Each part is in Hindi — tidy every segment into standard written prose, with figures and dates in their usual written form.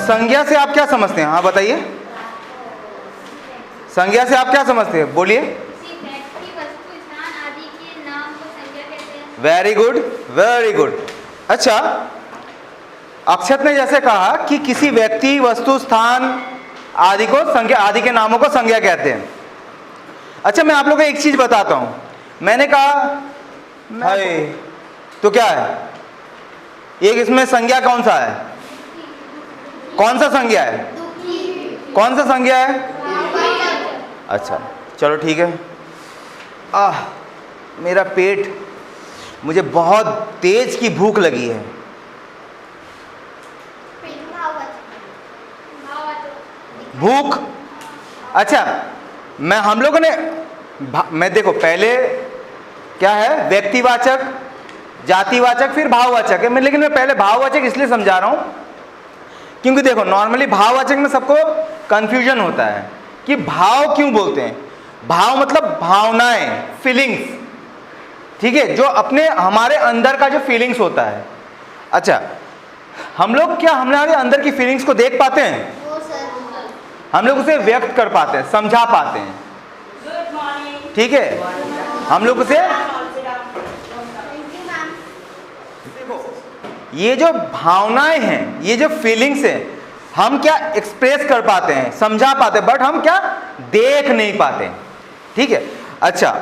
संज्ञा से आप क्या समझते हैं? हाँ बताइए, संज्ञा से आप क्या समझते हैं? बोलिए। Very good, very good. अच्छा, अक्षत ने जैसे कहा कि किसी व्यक्ति, वस्तु, स्थान आदि को संज्ञा, आदि के नामों को संज्ञा कहते हैं। अच्छा, मैं आप लोगों को एक चीज बताता हूं। मैंने कहा हाय, तो क्या है एक, इसमें संज्ञा कौन सा है? कौन सा संज्ञा है? कौन सा संज्ञा है? अच्छा चलो ठीक है। मेरा पेट, मुझे बहुत तेज की भूख लगी है। भूख, अच्छा हम लोगों ने मैं देखो, पहले क्या है? व्यक्तिवाचक, जातिवाचक, फिर भाववाचक है। लेकिन मैं पहले भाववाचक इसलिए समझा रहा हूं क्योंकि देखो, नॉर्मली भाववाचक में सबको कंफ्यूजन होता है कि भाव क्यों बोलते हैं। भाव मतलब भावनाएं, फीलिंग्स, ठीक है, जो अपने हमारे अंदर का जो फीलिंग्स होता है। अच्छा, हम लोग क्या हमारे अंदर की फीलिंग्स को देख पाते हैं? हम लोग उसे व्यक्त कर पाते हैं, समझा पाते हैं, ठीक है, हम लोग उसे, देखो ये जो भावनाएं हैं, ये जो फीलिंग्स हैं, हम क्या एक्सप्रेस कर पाते हैं, समझा पाते हैं, बट हम क्या देख नहीं पाते, ठीक है। अच्छा,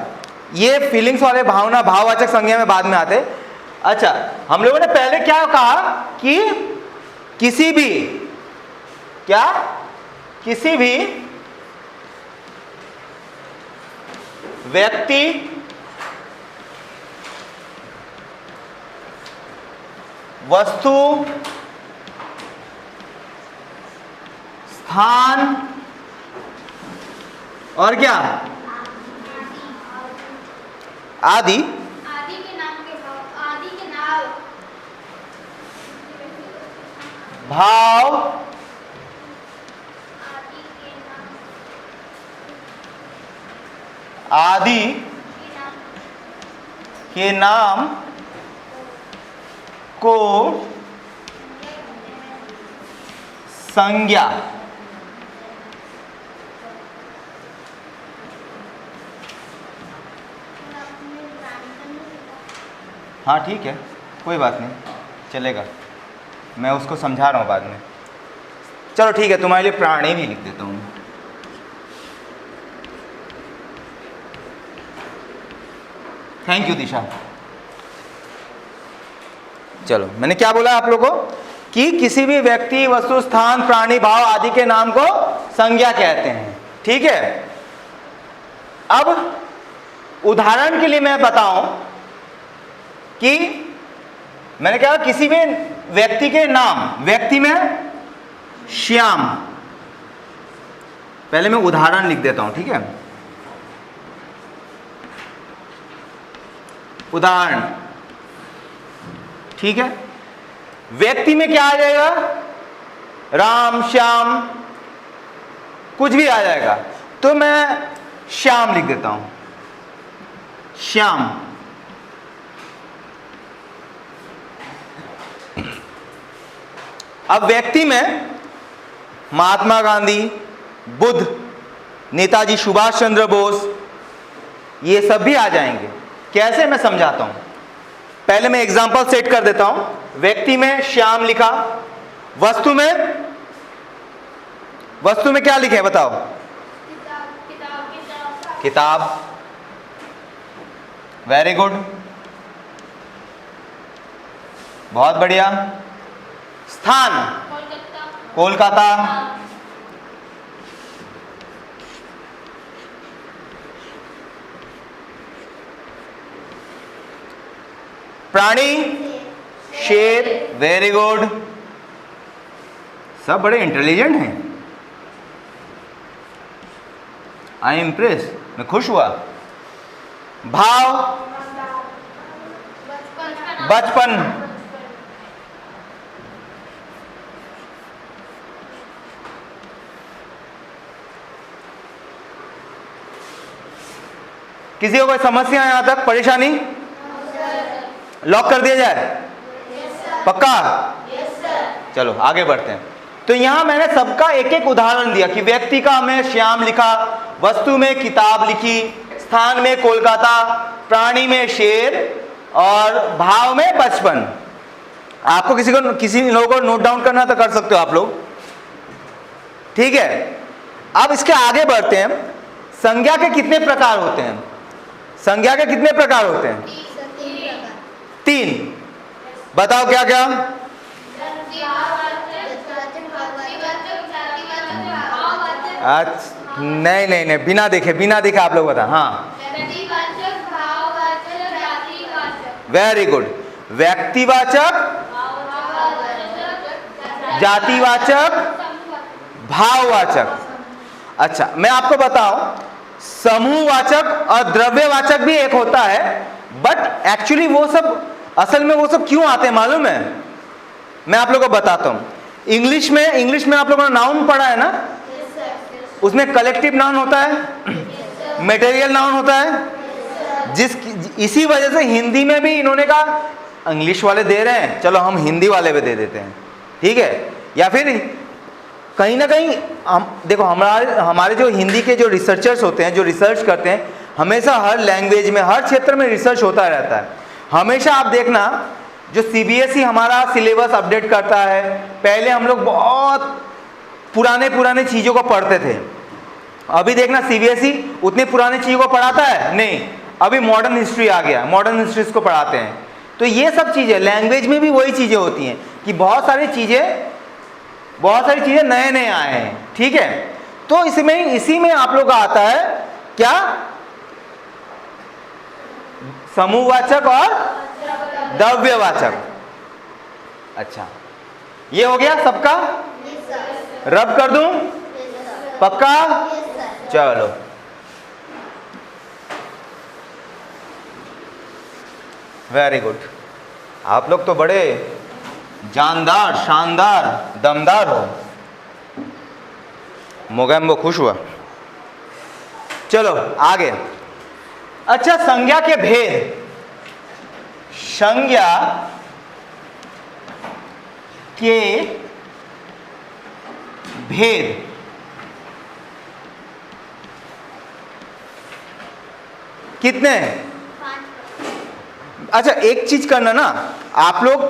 ये फीलिंग्स वाले भावना भाववाचक संज्ञा में बाद में आते। अच्छा, हम लोगों ने पहले क्या कहा कि किसी भी, क्या, किसी भी व्यक्ति, वस्तु, स्थान और क्या, आदि, आदि के नाम के भाव, आदि के नाम, भाव, आदि के नाम को संज्ञा, हाँ ठीक है, कोई बात नहीं, चलेगा, मैं उसको समझा रहा हूँ बाद में। चलो ठीक है, तुम्हारे लिए प्राणी भी लिख देता हूँ। थैंक यू दिशा। चलो, मैंने क्या बोला आप लोगों को कि किसी भी व्यक्ति, वस्तु, स्थान, प्राणी, भाव आदि के नाम को संज्ञा कहते हैं, ठीक है। अब उदाहरण के लिए मैं बताऊं कि मैंने कहा किसी भी व्यक्ति के नाम, व्यक्ति में श्याम, पहले मैं उदाहरण लिख देता हूं, ठीक है। उदाहरण, ठीक है। व्यक्ति में क्या आ जाएगा? राम, श्याम, कुछ भी आ जाएगा, तो मैं श्याम लिख देता हूं, श्याम। अब व्यक्ति में महात्मा गांधी, बुद्ध, नेताजी सुभाष चंद्र बोस, ये सब भी आ जाएंगे। कैसे, मैं समझाता हूं। पहले मैं एग्जांपल सेट कर देता हूं। व्यक्ति में श्याम लिखा, वस्तु में क्या लिखे बताओ? किताब, वेरी गुड, बहुत बढ़िया। स्थान, कोलकाता। प्राणी, शेर, वेरी गुड, सब बड़े इंटेलिजेंट हैं। आई एम इम्प्रेस, मैं खुश हुआ। भाव, बचपन, किसी को कोई समस्या यहां तक, परेशानी? लॉक कर दिया जाए? पक्का? चलो आगे बढ़ते हैं। तो यहां मैंने सबका एक एक उदाहरण दिया कि व्यक्ति का में श्याम लिखा, वस्तु में किताब लिखी, स्थान में कोलकाता, प्राणी में शेर और भाव में बचपन। आपको किसी लोगों को नोट डाउन करना तो कर सकते हो आप लोग, ठीक है। अब इसके आगे बढ़ते हैं। संज्ञा के कितने प्रकार होते हैं? संज्ञा के कितने प्रकार होते हैं? 3। बताओ क्या क्या? अच्छा, नहीं, बिना देखे आप लोग बता। हाँ, वेरी गुड। व्यक्तिवाचक, जातिवाचक, भाववाचक। अच्छा, मैं आपको बताऊं, समूहवाचक और द्रव्यवाचक भी एक होता है, बट एक्चुअली वो सब असल में वो सब क्यों आते हैं मालूम है? मैं आप लोगों को बताता हूं। इंग्लिश में आप लोगों ने नाउन पढ़ा है ना? उसमें कलेक्टिव नाउन होता है, मटेरियल नाउन होता है। इसी वजह से हिंदी में भी इन्होंने कहा इंग्लिश वाले दे रहे हैं, चलो हम हिंदी वाले पे दे देते हैं, ठीक है। या फिर कहीं ना कहीं हम देखो, हमारे जो हिंदी के जो रिसर्चर्स होते हैं, जो रिसर्च करते हैं, हमेशा हर लैंग्वेज में, हर क्षेत्र में रिसर्च होता रहता है। हमेशा आप देखना, जो सीबीएसई हमारा सिलेबस अपडेट करता है, पहले हम लोग बहुत पुराने चीज़ों को पढ़ते थे। अभी देखना सीबीएसई उतनी पुरानी चीज़ों को पढ़ाता है नहीं, अभी मॉडर्न हिस्ट्री आ गया, मॉडर्न हिस्ट्रीज को पढ़ाते हैं। तो ये सब चीज़ें लैंग्वेज में भी वही चीज़ें होती हैं कि बहुत सारी चीज़ें नए आए हैं, ठीक है। तो इसी में आप लोग का आता है क्या? समूहवाचक और द्रव्यवाचक। अच्छा, ये हो गया सबका? रब कर दूं? पक्का? चलो, वेरी गुड। आप लोग तो बड़े जानदार, शानदार, दमदार हो। मोगैम्बो खुश हुआ। चलो आगे। अच्छा, संज्ञा के भेद। संज्ञा के भेद। कितने हैं? अच्छा, एक चीज करना ना, आप लोग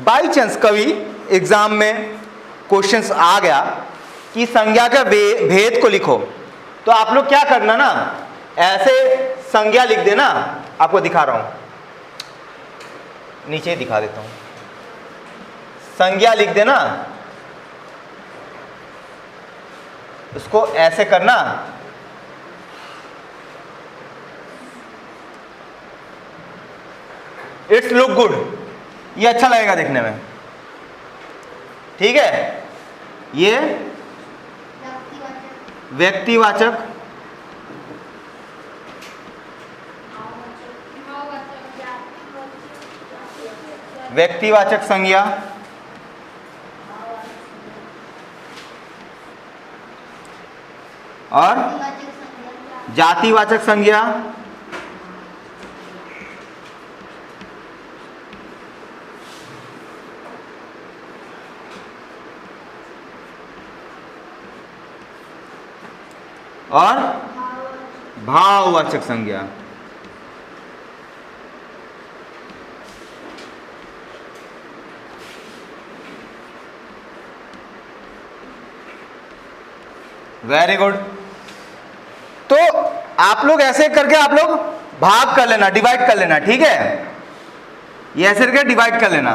बाई चांस कभी एग्जाम में क्वेश्चंस आ गया कि संज्ञा के भेद को लिखो, तो आप लोग क्या करना ना, ऐसे संज्ञा लिख देना। आपको दिखा रहा हूं, नीचे दिखा देता हूं। संज्ञा लिख देना, उसको ऐसे करना, इट्स लुक गुड, ये अच्छा लगेगा देखने में, ठीक है। ये व्यक्तिवाचक, व्यक्तिवाचक संज्ञा, और जातिवाचक संज्ञा, और भाववाचक संज्ञा। Very good. तो आप लोग ऐसे करके आप लोग भाग कर लेना, डिवाइड कर लेना, ठीक है। ये ऐसे करके डिवाइड कर लेना,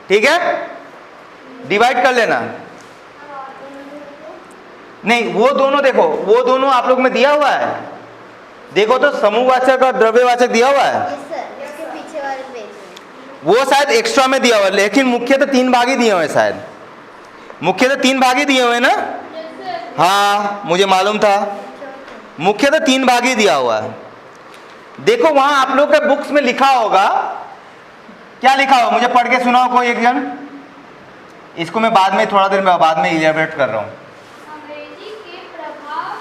ठीक है। डिवाइड कर लेना। नहीं, वो दोनों देखो, वो दोनों आप लोग में दिया हुआ है, देखो तो समूहवाचक और द्रव्यवाचक दिया हुआ है। पीछे वाले पेज में वो शायद एक्स्ट्रा में दिया हुआ है, लेकिन मुख्य तो 3 भाग ही दिए हुए हैं, शायद मुख्य तो 3 भाग ही दिए हुए हैं ना। हाँ, मुझे मालूम था, मुख्य तो 3 भाग ही दिया हुआ है। देखो वहां आप लोग के बुक्स में लिखा होगा, क्या लिखा होगा, मुझे पढ़ के सुनाओ कोई एक जन। इसको मैं बाद में, थोड़ा देर में बाद में इलैबोरेट कर रहा हूँ। अंग्रेजी के प्रभाव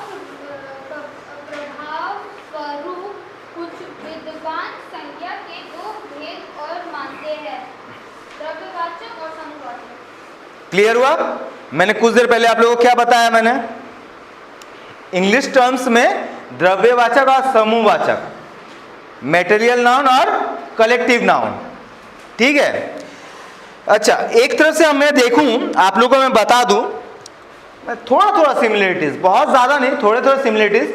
स्वरूप कुछ विद्वान संज्ञा के 2 भेद और मानते हैं, क्लियर हुआ? मैंने कुछ देर पहले आप लोगों को क्या बताया मैंने? इंग्लिश टर्म्स में द्रव्यवाचक और समूहवाचक, मेटेरियल नाउन और कलेक्टिव नाउन, ठीक है। अच्छा, एक तरफ से मैं देखूं, आप लोगों को मैं बता दूं, थोड़ा थोड़ा सिमिलरिटीज, बहुत ज्यादा नहीं, थोड़े थोड़े सिमिलरिटीज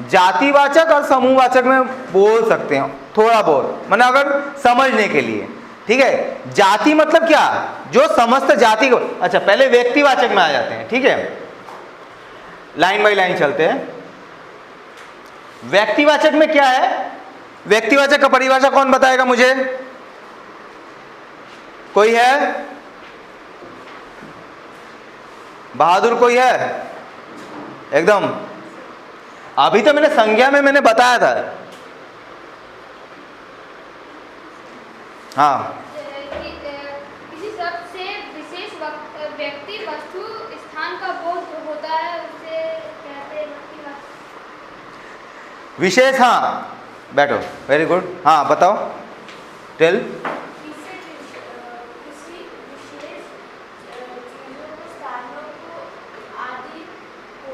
जातिवाचक और समूहवाचक में बोल सकते हैं, थोड़ा बहुत, मतलब अगर समझने के लिए, ठीक है। जाति मतलब क्या? जो समस्त जाति को, अच्छा पहले व्यक्तिवाचक में आ जाते हैं, ठीक है, लाइन बाय लाइन चलते हैं। व्यक्तिवाचक में क्या है? व्यक्तिवाचक का परिभाषा कौन बताएगा मुझे? कोई है? बहादुर कोई है? एकदम, अभी तो मैंने संज्ञा में मैंने बताया था। हाँ, किसी शब्द से विशेष व्यक्ति, वस्तु, स्थान का बोध होता है, उसे कहते हैं व्यक्तिवाचक। विशेष, हाँ बैठो, वेरी गुड, हाँ बताओ, टेल। किसी विशेष चीजों को, स्थानों को, आदि को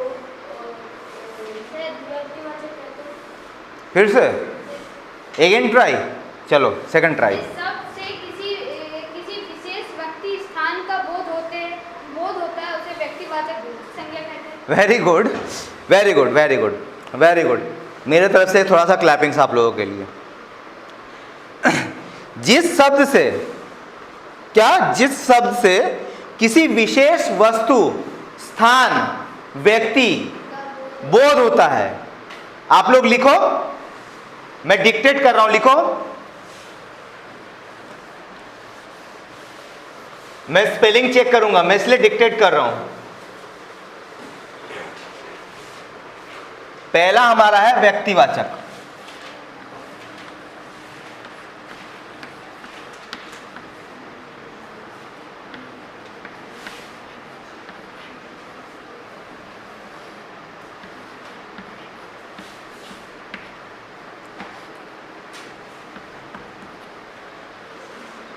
से व्यक्तिवाचक कहते हैं। फिर से अगेन ट्राई, चलो सेकंड ट्राई। इस शब्द से किसी विशेष व्यक्ति, स्थान का बोध होता है, उसे व्यक्तिवाचक संज्ञा कहते हैं। Very good, very good, very good, very good. मेरे तरफ से थोड़ा सा क्लैपिंग्स आप लोगों के लिए। जिस शब्द से, क्या? जिस शब्द से किसी विशेष वस्तु, स्थान, व्यक्ति बोध होता है। आप लोग लिखो, मैं डिक्टेट कर रहा हूं, लिखो। मैं स्पेलिंग चेक करूंगा, मैं इसलिए डिक्टेट कर रहा हूं। पहला हमारा है व्यक्तिवाचक।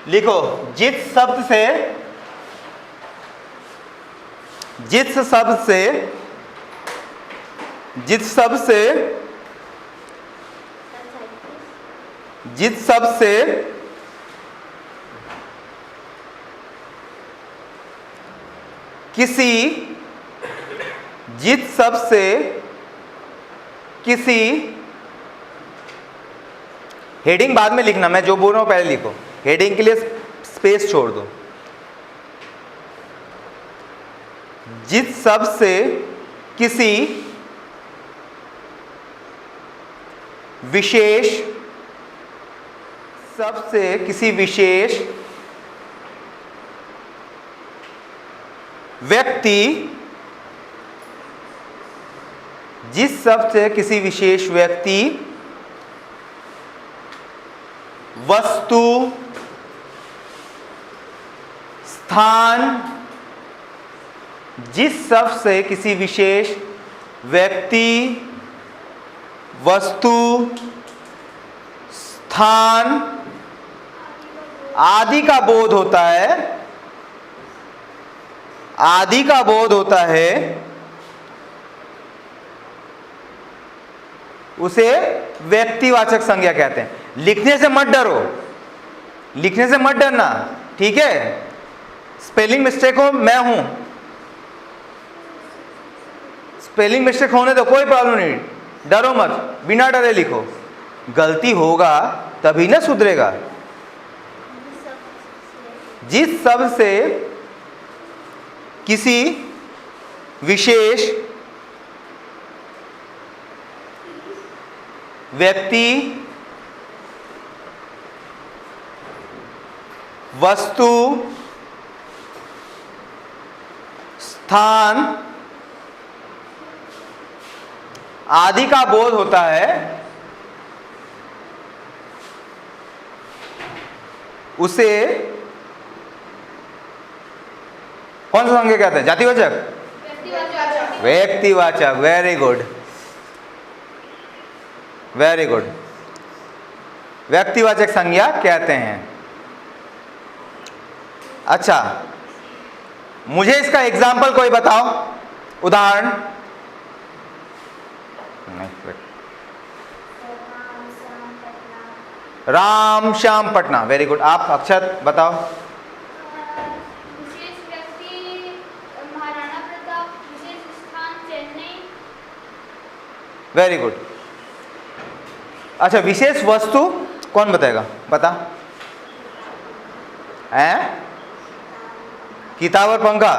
लिखो, जिस शब्द से जिस शब्द से जिस शब्द से जिस शब्द से किसी जिस शब्द से किसी, हेडिंग बाद में लिखना, मैं जो बोल रहा हूं पहले लिखो, हेडिंग के लिए स्पेस छोड़ दो। जिस शब्द से किसी विशेष शब्द से किसी विशेष व्यक्ति, जिस शब्द से किसी विशेष व्यक्ति, वस्तु, स्थान, जिस शब्द से किसी विशेष व्यक्ति, वस्तु, स्थान आदि का बोध होता है, आदि का बोध होता है, उसे व्यक्तिवाचक संज्ञा कहते हैं। लिखने से मत डरो, लिखने से मत डरना, ठीक है। स्पेलिंग मिस्टेक हो, मैं हूं, स्पेलिंग मिस्टेक होने दो, कोई प्रॉब्लम नहीं, डरो मत, बिना डरे लिखो। गलती होगा तभी ना सुधरेगा। जिस शब्द से किसी विशेष व्यक्ति, वस्तु, स्थान आदि का बोध होता है, उसे कौन सा संज्ञा कहते हैं? जातिवाचक, व्यक्तिवाचक। वेरी गुड, वेरी गुड, व्यक्तिवाचक संज्ञा कहते हैं। अच्छा, मुझे इसका एग्जाम्पल कोई बताओ, उदाहरण। Ram Shyam Patna, very good. आप अक्षत बताओ। विशेष व्यक्ति महाराणा प्रताप, विशेष स्थान चेन्नई। Very good. अच्छा, विशेष वस्तु कौन बताएगा? बता। किताब और पंखा।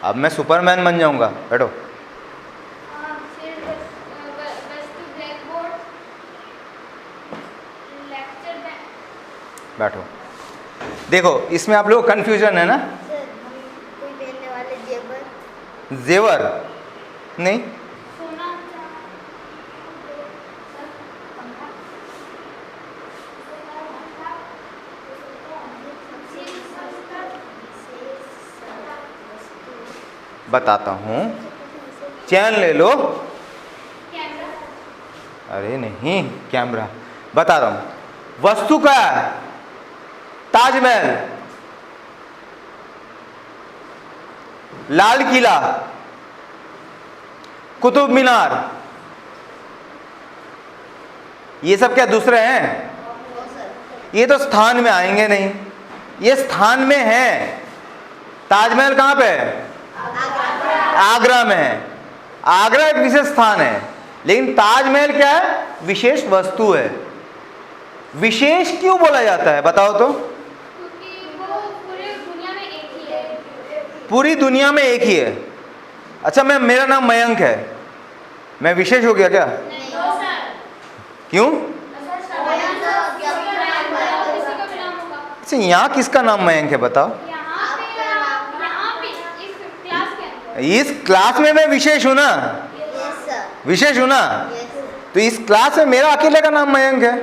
अब मैं सुपरमैन बन जाऊंगा। बैठो। विशेष वस्तु ब्लैक बोर्ड, लेक्चर बैंक। बैठो। देखो, इसमें आप लोग कंफ्यूजन है ना? सर, कोई पहनने वाले जेवर। जेवर नहीं, सोना, पंखा। बताता हूँ। चैन ले लो। कैमरा, अरे नहीं, कैमरा बता रहा हूँ। वस्तु का है ताजमहल, लाल किला, कुतुब मीनार। ये सब क्या दूसरे हैं? ये तो स्थान में आएंगे नहीं, ये स्थान में है। ताजमहल कहाँ पे है? आगरा में है। आगरा एक विशेष स्थान है, लेकिन ताजमहल क्या है? विशेष वस्तु है। विशेष क्यों बोला जाता है बताओ तो? क्योंकि वो पूरे दुनिया में एक ही है। पूरी दुनिया में एक ही है। अच्छा, मेरा नाम मयंक है, मैं विशेष हो गया क्या? नहीं सर, क्यों? किसी का भी नाम होगा। अच्छा, यहाँ किसका नाम मयंक है बताओ? यहाँ पे इस क्लास के अंदर। इस क्लास में मैं विशेष हूं ना? Yes sir. विशेष हूं ना? यस तो इस क्लास में मेरा अकेले का नाम मयंक है,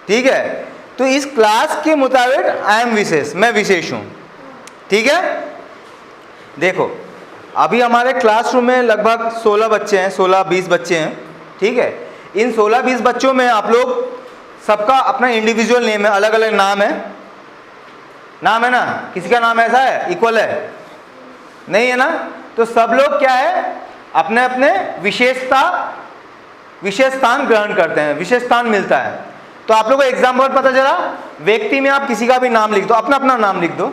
ठीक है? तो इस क्लास के मुताबिक आई एम विशेष, मैं विशेष हूं, ठीक है? देखो, अभी हमारे क्लासरूम में लगभग 16 बच्चे हैं, 16-20 बच्चे हैं, ठीक है? इन 16-20 बच्चों में आप लोग सबका अपना इंडिविजुअल नेम है, अलग अलग नाम है। नाम है ना? किसी का नाम ऐसा है इक्वल है? नहीं है ना? तो सब लोग क्या है, अपने अपने विशेष स्थान ग्रहण करते हैं, विशेष स्थान मिलता है। तो आप लोगों को एग्जाम्पल पता चला, व्यक्ति में आप किसी का भी नाम लिख दो, अपना अपना नाम लिख दो,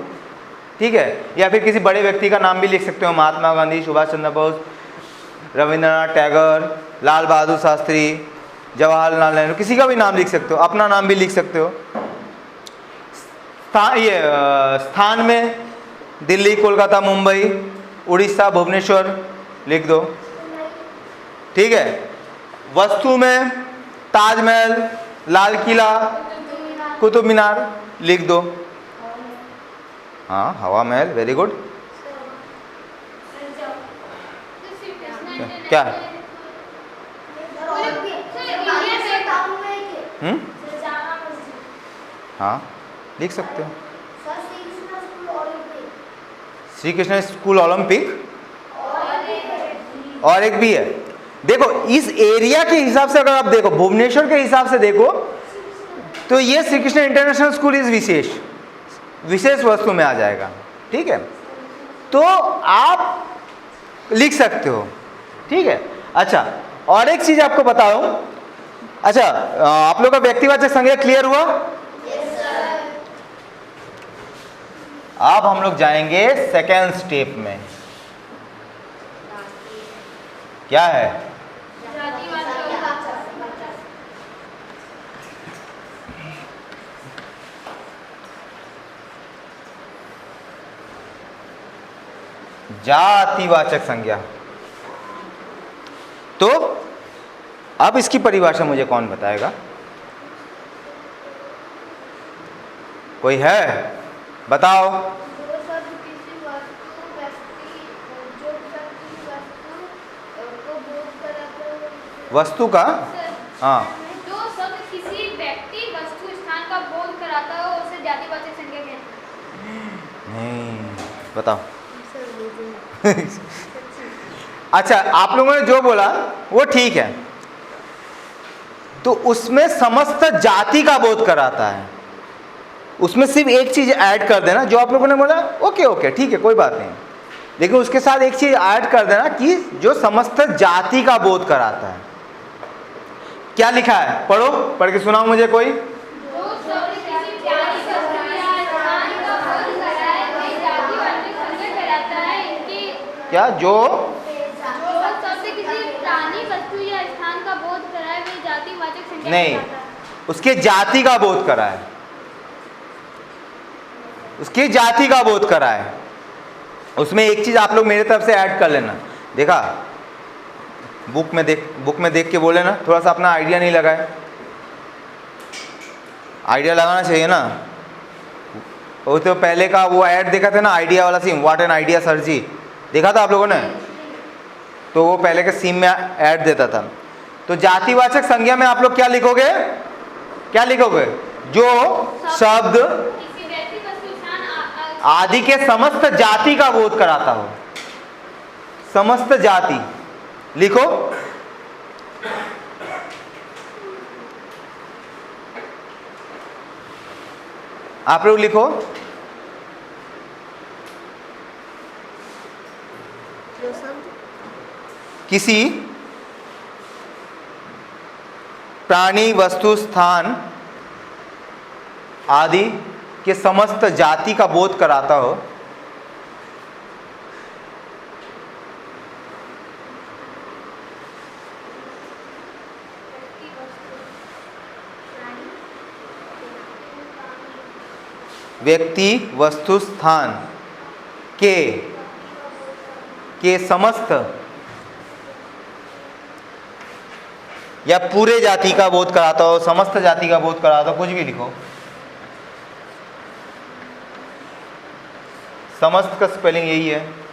ठीक है? या फिर किसी बड़े व्यक्ति का नाम भी लिख सकते हो, महात्मा गांधी, सुभाष चंद्र बोस, रविंद्रनाथ टैगोर, लाल बहादुर शास्त्री, जवाहरलाल नेहरू, किसी का भी नाम लिख सकते हो, अपना नाम भी लिख सकते हो। स्थान में दिल्ली, कोलकाता, मुंबई, उड़ीसा, भुवनेश्वर लिख दो, ठीक है? वस्तु में ताजमहल, लाल किला, कुतुब मीनार लिख दो। हाँ, हवा महल, वेरी गुड। क्या? हाँ, लिख सकते हो। श्री कृष्ण स्कूल ओलंपिक, और एक भी है। देखो, इस एरिया के हिसाब से अगर आप देखो, भुवनेश्वर के हिसाब से देखो, तो ये Shri Krishna international school is विशेष वस्तु में आ जाएगा, ठीक है? तो आप लिख सकते हो, ठीक है? अच्छा, और एक चीज आपको बताऊं। अच्छा, आप लोग का व्यक्तिवाचक संज्ञा क्लियर हुआ? अब हम लोग जाएंगे सेकेंड स्टेप में। क्या है? जातिवाचक संज्ञा। तो अब इसकी परिभाषा मुझे कौन बताएगा? कोई है? बताओ। जो शब्द किसी व्यक्ति को बोध कराता है। वस्तु का? हाँ। जो शब्द किसी व्यक्ति, वस्तु, स्थान का बोध कराता हो उसे जातिवाचक संज्ञा कहते हैं। नहीं, बताओ। अच्छा, आप लोगों ने जो बोला वो ठीक है, तो उसमें समस्त जाति का बोध कराता है, उसमें सिर्फ एक चीज ऐड कर देना, जो आप लोगों ने बोला ओके ओके ठीक है कोई बात नहीं, लेकिन उसके साथ एक चीज ऐड कर देना कि जो समस्त जाति का बोध कराता है। क्या लिखा है, पढ़ो, पढ़ के सुनाओ मुझे कोई। जो शब्द किसी प्यारी वस्तु या स्थान का बोध कराए वही जातिवाचक संज्ञा कहलाता है। इनकी क्या, जो जो शब्द किसी प्राणी वस्तु या स्थान का बोध कराए वही जातिवाचक संज्ञा नहीं, कहलाता है। उसके जाति का बोध कराए, उसकी जाति का बोध कराए। उसमें एक चीज आप लोग मेरे तरफ से ऐड कर लेना। देखा, बुक में देख के बोले ना, थोड़ा सा अपना आइडिया नहीं लगाए, आइडिया लगाना चाहिए ना। वो तो पहले का वो ऐड देखा था ना, आइडिया वाला scene, what an idea sir ji, देखा था आप लोगों ने, तो वो पहले के सीन में ऐड देता था। तो जातिवाचक संज्ञा में आप लोग क्या लिखोगे, क्या लिखोगे, जो शब्द किसी व्यक्ति वस्तु स्थान आदि के समस्त जाति का बोध कराता हो, समस्त जाति लिखो। आप लोग लिखो, जो शब्द किसी प्राणी वस्तु स्थान आदि के समस्त जाति का बोध कराता हो, व्यक्ति वस्तु स्थान के समस्त या पूरे जाति का बोध कराता हो, समस्त जाति का बोध कराता हो, कुछ भी लिखो। समस्त का स्पेलिंग यही है।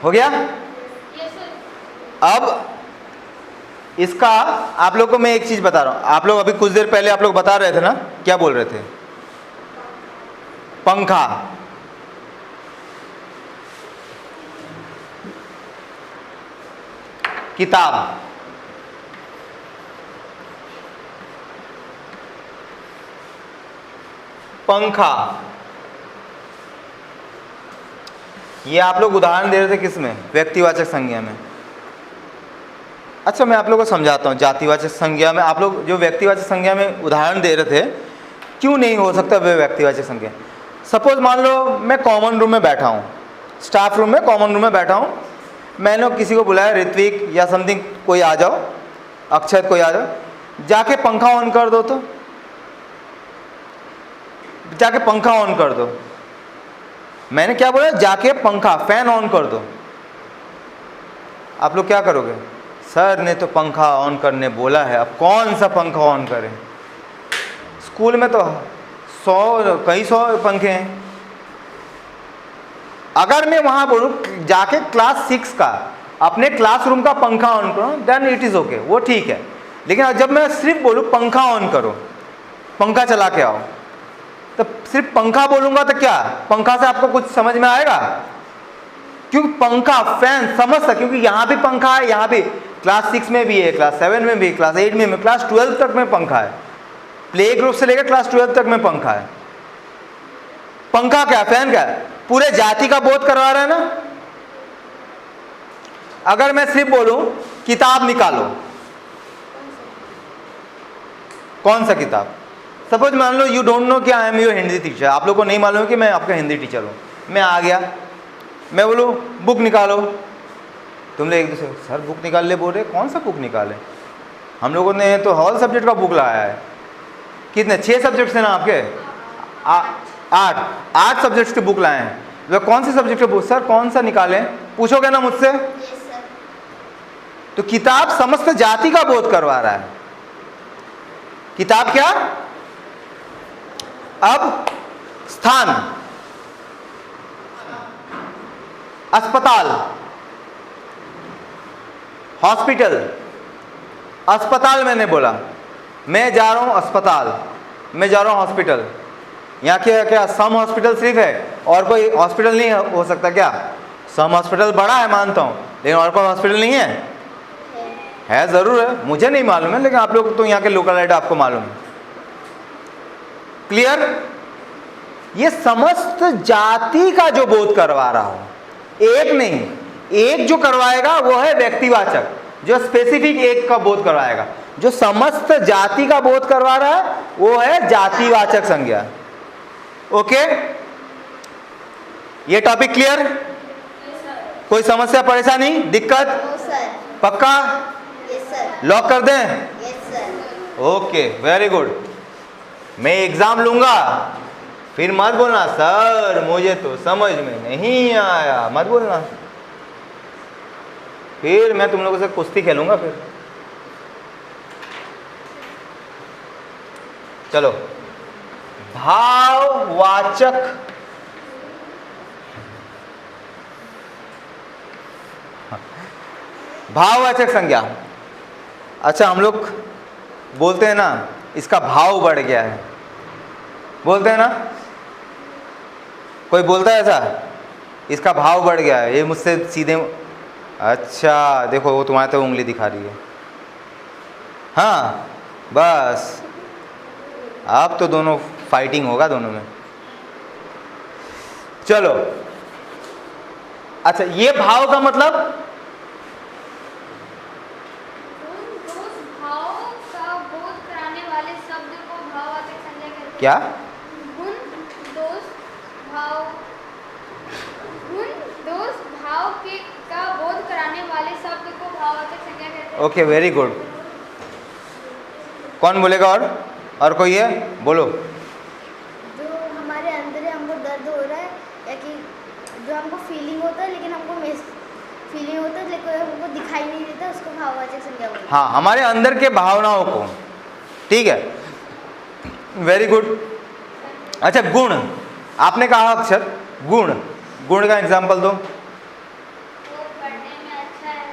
हो गया। Yes sir. अब इसका आप लोग को मैं एक चीज बता रहा हूं। आप लोग अभी कुछ देर पहले आप लोग बता रहे थे ना, क्या बोल रहे थे, पंखा, किताब, पंखा, ये आप लोग उदाहरण दे रहे थे किसमें, व्यक्तिवाचक संज्ञा में। अच्छा मैं आप लोगों को समझाता हूँ, जातिवाचक संज्ञा में आप लोग जो व्यक्तिवाचक संज्ञा में उदाहरण दे रहे थे, क्यों नहीं हो सकता वे व्यक्तिवाचक संज्ञा। सपोज मान लो मैं कॉमन रूम में बैठा हूँ, स्टाफ रूम में कॉमन रूम में बैठा हूँ, मैंने किसी को बुलाया, ऋत्विक या समथिंग कोई आ जाओ, अक्षय कोई आ जाओ, जाके पंखा ऑन कर दो, तो जाके पंखा ऑन कर दो। मैंने क्या बोला, जाके पंखा फैन ऑन कर दो। आप लोग क्या करोगे, सर ने तो पंखा ऑन करने बोला है, अब कौन सा पंखा ऑन करें, स्कूल में तो 100 कई 100 पंखे हैं। अगर मैं वहां बोलूं जाके क्लास 6 का अपने क्लासरूम का पंखा ऑन करो, देन इट इज ओके, वो ठीक है। लेकिन जब मैं सिर्फ बोलूं पंखा ऑन करो, पंखा चला के आओ, तो सिर्फ पंखा बोलूंगा तो क्या पंखा से आपको कुछ समझ में आएगा, क्योंकि पंखा फैन समझ सकते, क्योंकि यहाँ भी पंखा है, यहाँ भी क्लास 6 में भी है, क्लास 7 में भी, क्लास 8 में भी, क्लास 12 तक में पंखा है, प्ले ग्रुप से लेकर क्लास 12 तक में पंखा है। पंखा क्या, फैन क्या, पूरे जाति का बोध करवा रहा है ना। अगर मैं सिर्फ बोलूं किताब निकालो, कौन सा किताब, सपोज मान लो यू डोंट नो कि I am your Hindi teacher, आप लोग को नहीं मालूम कि मैं आपका हिंदी टीचर हूँ। मैं आ गया, मैं बोलूँ बुक निकालो, तुम लोग एक दूसरे सर बुक निकाल ले बोल रहे, कौन सा बुक निकाले, हम लोगों ने तो हॉल सब्जेक्ट का बुक लाया है। कितने 6 सब्जेक्ट्स हैं ना आपके, 8 सब्जेक्ट्स के बुक लाए हैं। तो कौन से सब्जेक्ट के बुक, सर कौन सा निकालें, पूछोगे ना मुझसे। Yes sir. तो किताब समस्त जाति का बोध करवा रहा है। किताब क्या, अब स्थान, अस्पताल, हॉस्पिटल, अस्पताल मैंने बोला, मैं जा रहा हूं अस्पताल, मैं जा रहा हूं हॉस्पिटल। यहाँ क्या क्या सम हॉस्पिटल सिर्फ है और कोई हॉस्पिटल नहीं हो सकता क्या? सम हॉस्पिटल बड़ा है मानता हूँ, लेकिन और कोई हॉस्पिटल नहीं है? है ज़रूर है, मुझे नहीं मालूम है, लेकिन आप लोग तो यहाँ के लोकल आपको मालूम है। क्लियर? ये समस्त जाति का जो बोध करवा रहा हो, एक नहीं, एक जो करवाएगा वो है व्यक्तिवाचक, जो स्पेसिफिक एक का बोध करवाएगा। जो समस्त जाति का बोध करवा रहा है वो है जातिवाचक संज्ञा। ओके, ये टॉपिक क्लियर? कोई समस्या, परेशानी, दिक्कत? No sir. पक्का? Yes sir. लॉक कर दें? Yes sir. Okay, very good. मैं एग्जाम लूंगा, फिर मत बोलना सर मुझे तो समझ में नहीं आया, मत बोलना। फिर मैं तुम लोगों से कुश्ती खेलूंगा फिर। चलो, भाववाचक, भाववाचक संज्ञा। अच्छा, हम लोग बोलते हैं ना इसका भाव बढ़ गया है, बोलते हैं ना? कोई बोलता है ऐसा, इसका भाव बढ़ गया है, ये मुझसे सीधे। अच्छा देखो, वो तुम्हारे तो उंगली दिखा रही है। हाँ बस, अब तो दोनों फाइटिंग होगा दोनों में। चलो, अच्छा, ये भाव का मतलब दोष भाव का बोध कराने वाले शब्द को भाववाचक संज्ञा कहते हैं। क्या? गुण दोष भाव, गुण दोष भाव के का बोध कराने वाले शब्द को भाववाचक संज्ञा कहते हैं। Okay, very good. कौन बोलेगा और कोई है? बोलो। जो हमारे अंदर है, हमको दर्द हो रहा है, या कि जो हमको फीलिंग होता है लेकिन हमको फीलिंग होता है लेकिन हमको दिखाई नहीं देता, उसको भाववाचक संज्ञा बोलते हैं। हाँ, हमारे अंदर के भावनाओं को, ठीक है, वेरी गुड। अच्छा, गुण, आपने कहा अक्षर गुण, गुण का एग्जाम्पल दो। वो पढ़ने में अच्छा है,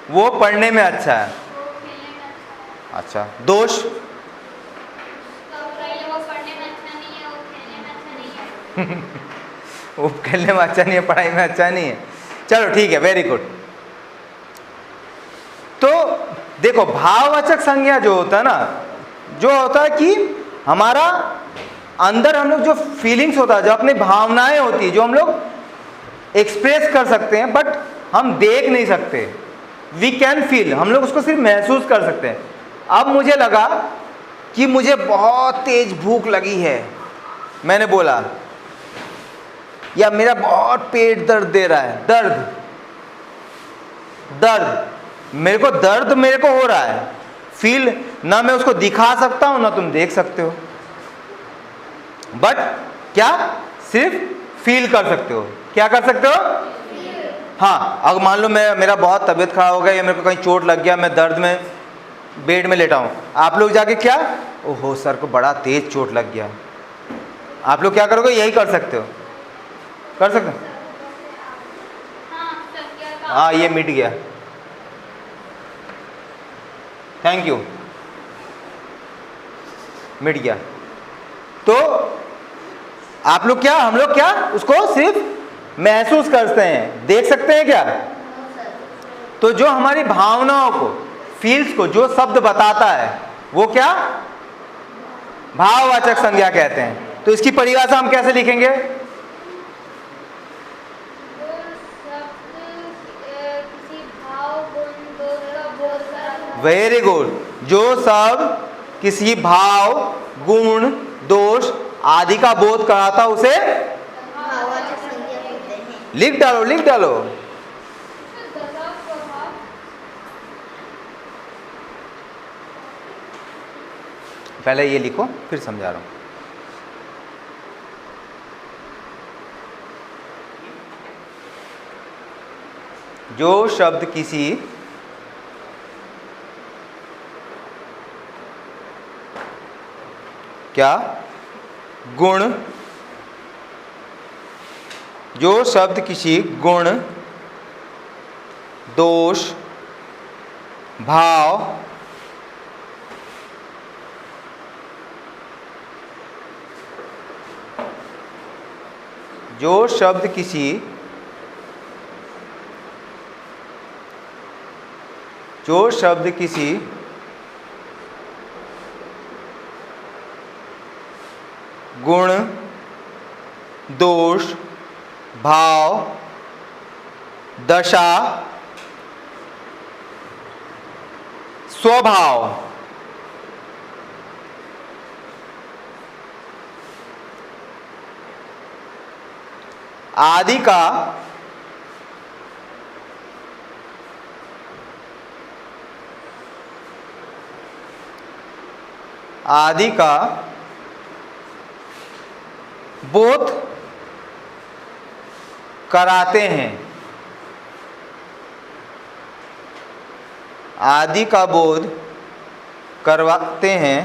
वो पढ़ने में अच्छा है। वो खेलने में अच्छा है। अच्छा, दोष? तो पहले वो पढ़ने में अच्छा नहीं है, वो खेलने में अच्छा नहीं है। वो खेलने में अच्छा नहीं है, पढ़ाई में अच्छा नहीं है। चलो ठीक है, वेरी गुड। तो देखो, भाववाचक संज्ञा जो होता है ना, जो होता है कि हमारा अंदर हम लोग जो फीलिंग्स होता है, जो अपनी भावनाएं होती है, जो हम लोग एक्सप्रेस कर सकते हैं बट हम देख नहीं सकते। वी कैन फील, हम लोग उसको सिर्फ महसूस कर सकते हैं। अब मुझे लगा कि मुझे बहुत तेज भूख लगी है, मैंने बोला, या मेरा बहुत पेट दर्द दे रहा है, दर्द मेरे को हो रहा है, फील ना मैं उसको दिखा सकता हूं ना तुम देख सकते हो, बट क्या सिर्फ फील कर सकते हो। क्या कर सकते हो? हाँ, अगर मान लो मेरा बहुत तबीयत खराब हो गया या मेरे को कहीं चोट लग गया, मैं दर्द में बेड में लेटा हूं, आप लोग जाके क्या, ओहो सर को बड़ा तेज चोट लग गया, आप लोग क्या करोगे? यही कर सकते हो, कर सकते हो? हाँ, ये मिट गया, थैंक यू, मिट गया। तो आप लोग क्या, हम लोग क्या उसको सिर्फ महसूस करते हैं, देख सकते हैं क्या? तो जो हमारी भावनाओं को, फील्स को जो शब्द बताता है वो क्या, भाववाचक संज्ञा कहते हैं। तो इसकी परिभाषा हम कैसे लिखेंगे? Very good. जो सब किसी भाव, गुण, दोष आदि का बोध कराता उसे भाववाचक संज्ञा बोलते हैं। लिख डालो, लिख डालो। पहले ये लिखो फिर समझा रहा हूं। जो शब्द किसी क्या गुण, जो शब्द किसी गुण, दोष, भाव, जो शब्द किसी गुण, दोष, भाव, दशा, स्वभाव आदि का बोध कराते हैं। आदि का बोध करवाते हैं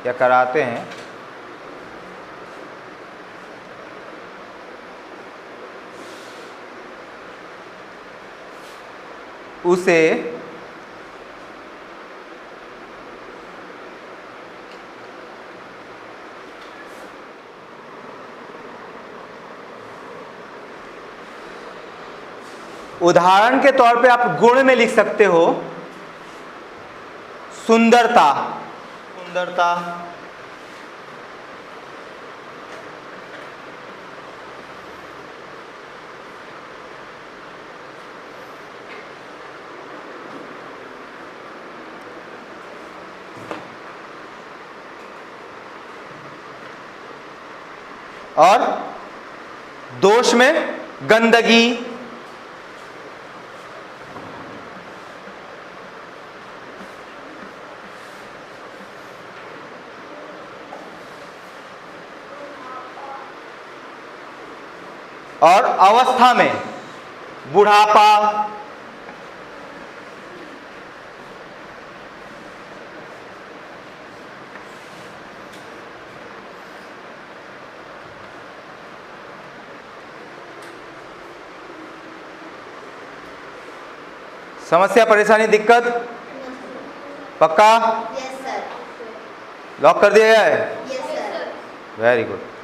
या कराते हैं। उसे उदाहरण के तौर पे आप गुण में लिख सकते हो सुंदरता, और दोष में गंदगी, और अवस्था में बुढ़ापा, समस्या, परेशानी, दिक्कत? पक्का? Yes sir. लॉक कर दिया गया है? Yes sir. Very good.